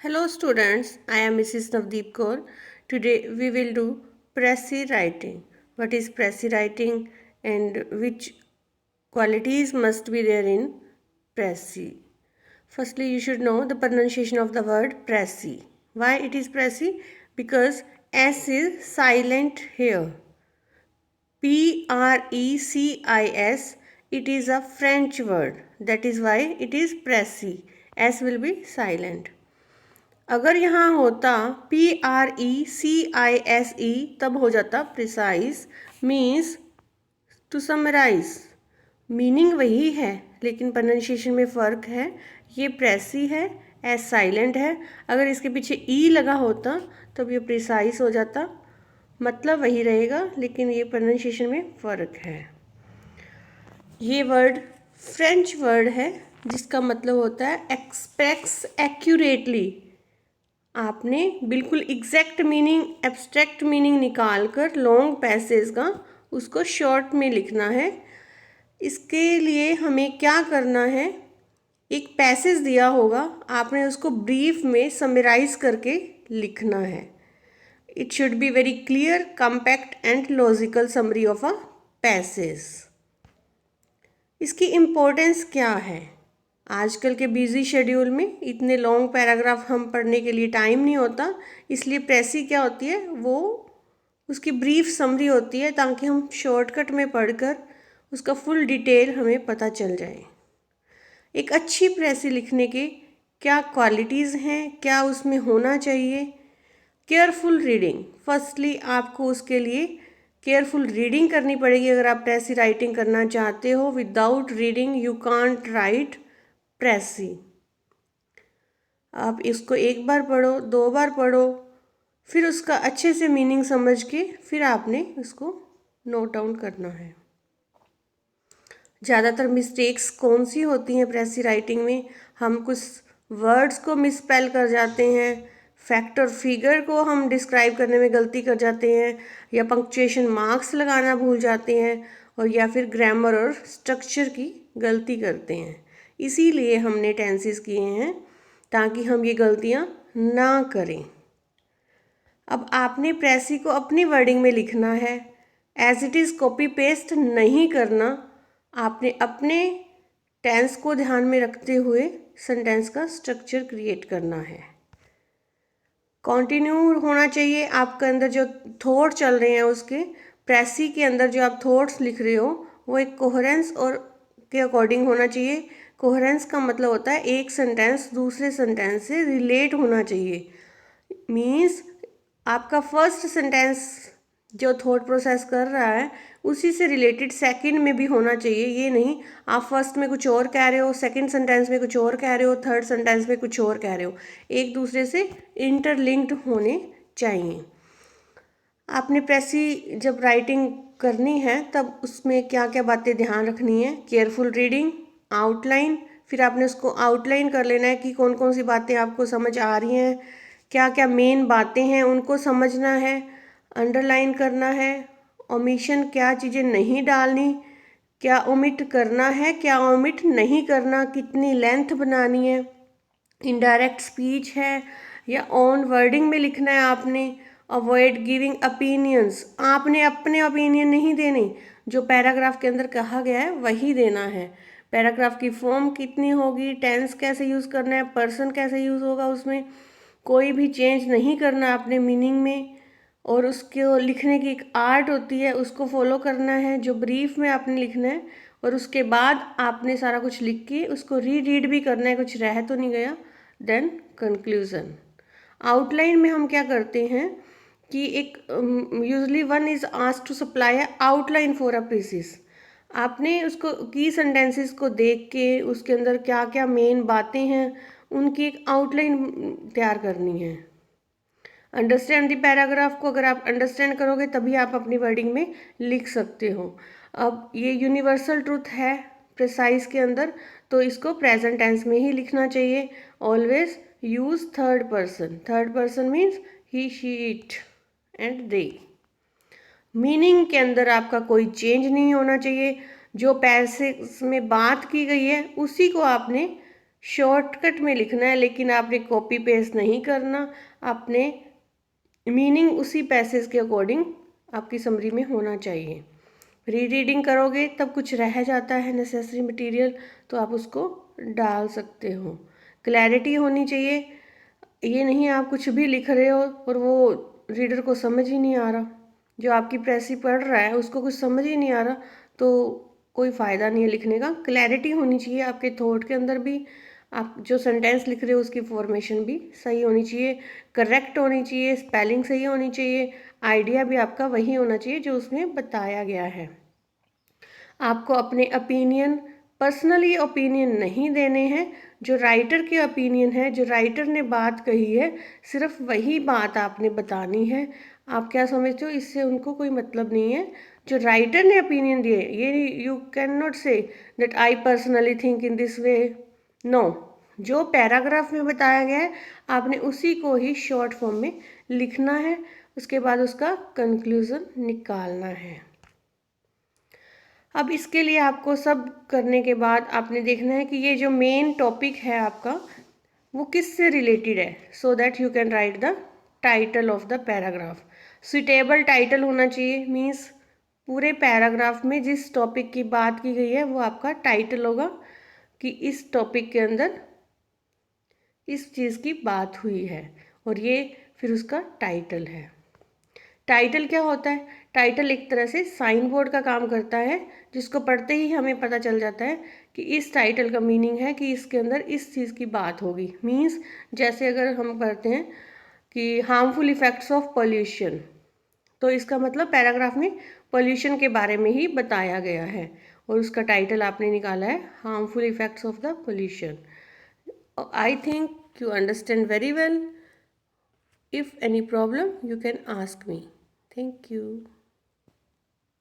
Hello students, I am Mrs. Navdeep Kaur. Today we will do Pressy writing. What is Pressy writing and which qualities must be there in Pressy? Firstly, you should know the pronunciation of the word Pressy. Why it is Pressy? Because S is silent here. Precis, it is a French word. That is why it is Pressy. S will be silent. अगर यहाँ होता PRECISE तब हो जाता precise means to summarise. Meaning वही है लेकिन pronunciation में फ़र्क है। ये प्रेसी है, एस साइलेंट है। अगर इसके पीछे ई लगा होता तब ये प्रिसाइज हो जाता। मतलब वही रहेगा लेकिन ये प्रोनाउंसिएशन में फ़र्क है। ये वर्ड फ्रेंच वर्ड है जिसका मतलब होता है एक्सप्रेस एक्यूरेटली। आपने बिल्कुल एग्जैक्ट मीनिंग एब्स्ट्रैक्ट मीनिंग निकाल कर लॉन्ग पैसेज का उसको शॉर्ट में लिखना है। इसके लिए हमें क्या करना है, एक पैसेज दिया होगा, आपने उसको ब्रीफ में समराइज करके लिखना है। It should be very clear, compact and logical summary of a passage. इसकी इम्पोर्टेंस क्या है? आजकल के बिजी शेड्यूल में इतने लॉन्ग पैराग्राफ हम पढ़ने के लिए टाइम नहीं होता, इसलिए प्रेसी क्या होती है, वो उसकी ब्रीफ समरी होती है ताकि हम शॉर्टकट में पढ़कर उसका फुल डिटेल हमें पता चल जाए। एक अच्छी प्रेसी लिखने के क्या क्वालिटीज़ हैं, क्या उसमें होना चाहिए? Careful reading. फर्स्टली आपको उसके लिए केयरफुल रीडिंग करनी पड़ेगी। अगर आप प्रेसी राइटिंग करना चाहते हो, without reading you can't write precis. आप इसको एक बार पढ़ो, दो बार पढ़ो, फिर उसका अच्छे से मीनिंग समझ के फिर आपने उसको नोट डाउन करना है। ज़्यादातर मिस्टेक्स कौन सी होती हैं प्रेसी राइटिंग में? हम कुछ वर्ड्स को मिसस्पेल कर जाते हैं, फैक्ट और फिगर को हम डिस्क्राइब करने में गलती कर जाते हैं, या पंक्चुएशन मार्क्स लगाना भूल जाते हैं, और या फिर ग्रामर और स्ट्रक्चर की गलती करते हैं। इसीलिए हमने टेंसेस किए हैं ताकि हम ये गलतियाँ ना करें। अब आपने प्रेसी को अपनी वर्डिंग में लिखना है, as it is copy paste नहीं करना। आपने अपने टेंस को ध्यान में रखते हुए सेंटेंस का स्ट्रक्चर क्रिएट करना है। कॉन्टिन्यू होना चाहिए आपके अंदर जो थॉट चल रहे हैं उसके। प्रेसी के अंदर जो आप थॉट्स लिख रहे हो वो एक कोहेरेंस और के अकॉर्डिंग होना चाहिए। कोहेरेंस का मतलब होता है एक सेंटेंस दूसरे सेंटेंस से रिलेट होना चाहिए। मीन्स आपका फर्स्ट सेंटेंस जो थॉट प्रोसेस कर रहा है उसी से रिलेटेड सेकंड में भी होना चाहिए। ये नहीं आप फर्स्ट में कुछ और कह रहे हो, सेकंड सेंटेंस में कुछ और कह रहे हो, थर्ड सेंटेंस में कुछ और कह रहे हो। एक दूसरे से इंटरलिंक्ड होने चाहिए। आपने प्रेसी जब राइटिंग करनी है तब उसमें क्या क्या बातें ध्यान रखनी है? Careful reading, outline. फिर आपने उसको आउटलाइन कर लेना है कि कौन कौन सी बातें आपको समझ आ रही हैं, क्या क्या मेन बातें हैं उनको समझना है, अंडरलाइन करना है। ओमिशन, क्या चीज़ें नहीं डालनी, क्या ओमिट करना है, क्या ओमिट नहीं करना, कितनी लेंथ बनानी है, इनडायरेक्ट स्पीच है या ऑन वर्डिंग में लिखना है आपने। अवॉइड गिविंग ओपिनियंस, आपने अपने ओपिनियन नहीं देने, जो पैराग्राफ के अंदर कहा गया है वही देना है। पैराग्राफ की फॉर्म कितनी होगी, टेंस कैसे यूज़ करना है, पर्सन कैसे यूज़ होगा, उसमें कोई भी चेंज नहीं करना अपने मीनिंग में। और उसको लिखने की एक आर्ट होती है, उसको फॉलो करना है जो ब्रीफ में आपने लिखना है। और उसके बाद आपने सारा कुछ लिख के उसको रीड भी करना है, कुछ रह तो नहीं गया। Then conclusion. आउटलाइन में हम क्या करते हैं कि एक usually one is asked to supply है आउटलाइन फॉर अ पीसीस। आपने उसको की सेंटेंसेस को देख के उसके अंदर क्या क्या मेन बातें हैं उनकी एक आउटलाइन तैयार करनी है। अंडरस्टैंड द पैराग्राफ को अगर आप अंडरस्टैंड करोगे तभी आप अपनी वर्डिंग में लिख सकते हो। अब ये यूनिवर्सल ट्रूथ है प्रिसाइज के अंदर, तो इसको प्रेजेंट टेंस में ही लिखना चाहिए। Always use third person. Third person means he, she, it and they. Meaning के अंदर आपका कोई चेंज नहीं होना चाहिए। जो पैसेज में बात की गई है उसी को आपने शॉर्टकट में लिखना है, लेकिन आपने कॉपी पेस्ट नहीं करना, आपने मीनिंग उसी पैसेज के अकॉर्डिंग आपकी समरी में होना चाहिए। रीडिंग करोगे तब कुछ रह जाता है नेसेसरी मटेरियल, तो आप उसको डाल सकते हो। क्लैरिटी होनी चाहिए, ये नहीं आप कुछ भी लिख रहे हो और वो रीडर को समझ ही नहीं आ रहा, जो आपकी प्रेसी पढ़ रहा है उसको कुछ समझ ही नहीं आ रहा, तो कोई फ़ायदा नहीं है लिखने का। क्लैरिटी होनी चाहिए आपके थॉट के अंदर भी, आप जो सेंटेंस लिख रहे हो उसकी फॉर्मेशन भी सही होनी चाहिए, करेक्ट होनी चाहिए, स्पेलिंग सही होनी चाहिए, आइडिया भी आपका वही होना चाहिए जो उसमें बताया गया है। आपको अपने ओपिनियन, पर्सनली ओपिनियन नहीं देने हैं, जो राइटर के ओपिनियन है, जो राइटर ने बात कही है, सिर्फ वही बात आपने बतानी है। आप क्या समझते हो, इससे उनको कोई मतलब नहीं है। जो राइटर ने ओपिनियन दिए, ये you can not say that I personally think in this way, no. जो पैराग्राफ में बताया गया है आपने उसी को ही शॉर्ट फॉर्म में लिखना है, उसके बाद उसका कंक्लूजन निकालना है। अब इसके लिए आपको सब करने के बाद आपने देखना है कि ये जो मेन टॉपिक है आपका वो किस से रिलेटेड है, so that you can write the title of the paragraph. Suitable title होना चाहिए, मीन्स पूरे पैराग्राफ में जिस टॉपिक की बात की गई है वो आपका टाइटल होगा, कि इस टॉपिक के अंदर इस चीज़ की बात हुई है, और ये फिर उसका टाइटल है। टाइटल क्या होता है, टाइटल एक तरह से साइन बोर्ड का काम करता है, जिसको पढ़ते ही हमें पता चल जाता है कि इस टाइटल का मीनिंग है कि इसके अंदर इस चीज़ की बात होगी। मीन्स जैसे अगर हम पढ़ते हैं कि हार्मफुल इफ़ेक्ट्स ऑफ पॉल्यूशन, तो इसका मतलब पैराग्राफ में पॉल्यूशन के बारे में ही बताया गया है, और उसका टाइटल आपने निकाला है harmful effects of the pollution. I think you understand very well. If any problem, you can ask me. Thank you.